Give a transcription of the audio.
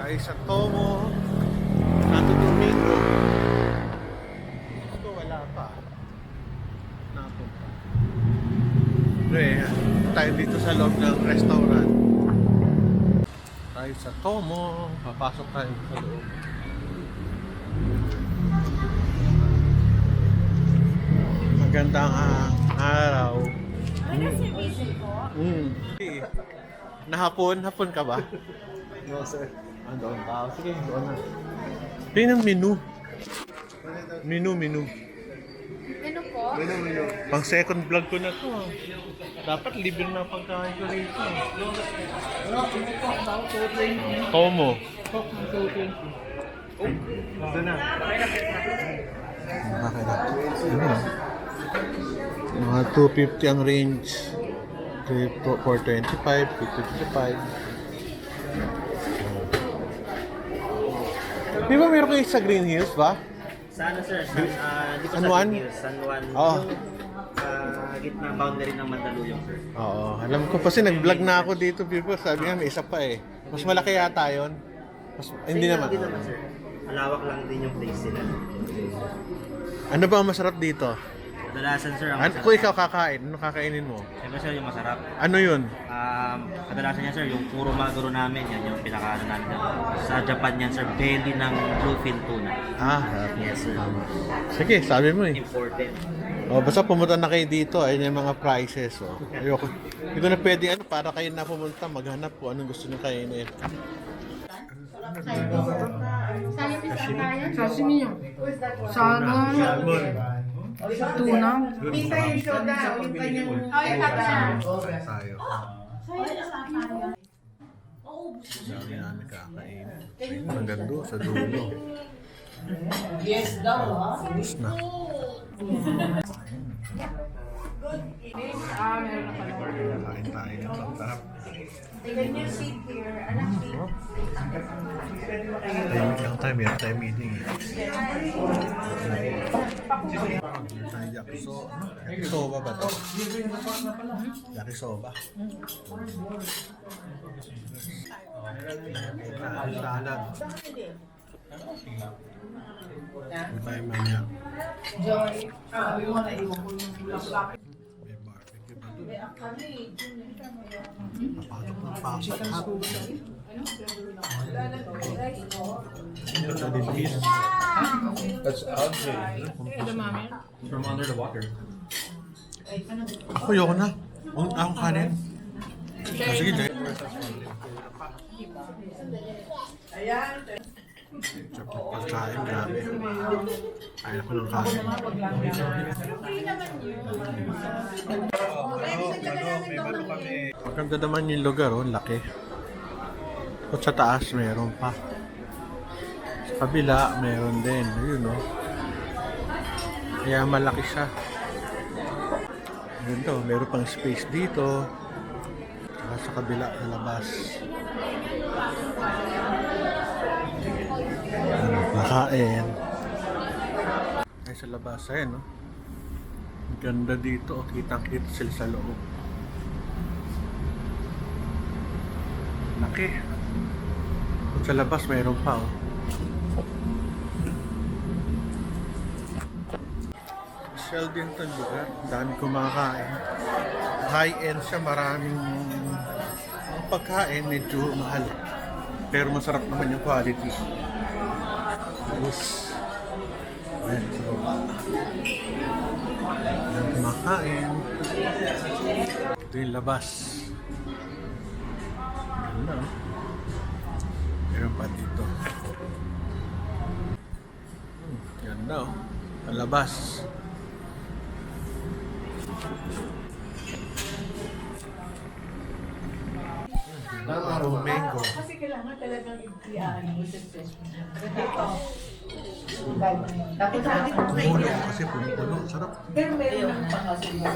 Tayo sa Tomo, Santo Domingo. Ito wala pa. Napunta. Pre, tayo dito sa loob ng restaurant. Tayo sa Tomo. Papasok tayo sa loob. Magandang araw. Ano service po? Hapon ka ba? No, sir. Doon ka. Sige, doon na. Tingnan ang menu. Menu. Ano po? Pang second vlog ko na to. Dapat libre na pagkain ko rito. Tomo. Ito na. Mga 250 ang range. 425, 255. Di ba meron kayo sa Green Hills ba? Sa ano sir? Dito San sa Juan? San Juan. Oo. Yung gitna boundary ng Mandaluyong sir. Oo, alam ko kasi nag-vlog na ako dito, people. Sabi nga may isa pa eh. Mas malaki yata yun. Hindi naman. Hindi naman sir. Malawak lang din yung place sila. Ano ba ang masarap dito? Kadalasan sir, ang Kung ikaw kakain, ano kakainin mo? Siyempre sir, yung masarap. Ano yun? Kadalasan niya sir, yung puro maguro namin, yan yung pinaka namin. Sa Japan yan sir, belly ng bluefin tuna. Yes sir. Sige, sabi mo eh. Imported. Basta pumunta na kayo dito, ayun yung mga prices. Ayoko. Hindi ko na pwede para kayo na pumunta, maghanap po anong gusto nyo kainin. Sashimi yun. Salmon. Tuna. Kita yung soda, ulit pa niyang... Tayo. Sabi namin kakain. Hanggang doon, sa dulo. Yes daw, ha? Tapos na. Kain tayo ng sarap. Can you sit here? Anak, sit. Tahimik lang tayo, meron tayo meeting eh. Yakisoba ba ito? Yakisoba. Salad. Hindi tayo mamaya. Joy. We wanna iwan ko yung laptop. May barbecue ba ito? Napasok ng pasok. That's ugly. From under the water. Ako, ayoko na. Akong kanin. Sige, Jay. Sa pagkain, grabe. Ayaw ko ng kanin. Maganda naman yung lugar, laki. At sa taas, meron pa. Sa kabila, meron din. Ayun, Kaya malaki siya. Ganda, meron pang space dito. Saka sa kabila, sa labas. Nakain. Ay, sa labas, ayun, Ganda dito, kitang-kita sila sa loob. Laki. At sa labas, mayroon pa, Shell din itong lugar. Dami kumakain. High-end siya, maraming ang pagkain, medyo mahal. Pero masarap naman yung quality. Tapos, ayan, sa baba. Ayan, kumakain. Ito yung labas. Ganda, Meron pa dito. Ganda, Ang labas. Mango. Kasi kailangan talagang i-ano mo sa session. Tapos Puno kasi puno. Sarap. pero meron ng pangasin mo.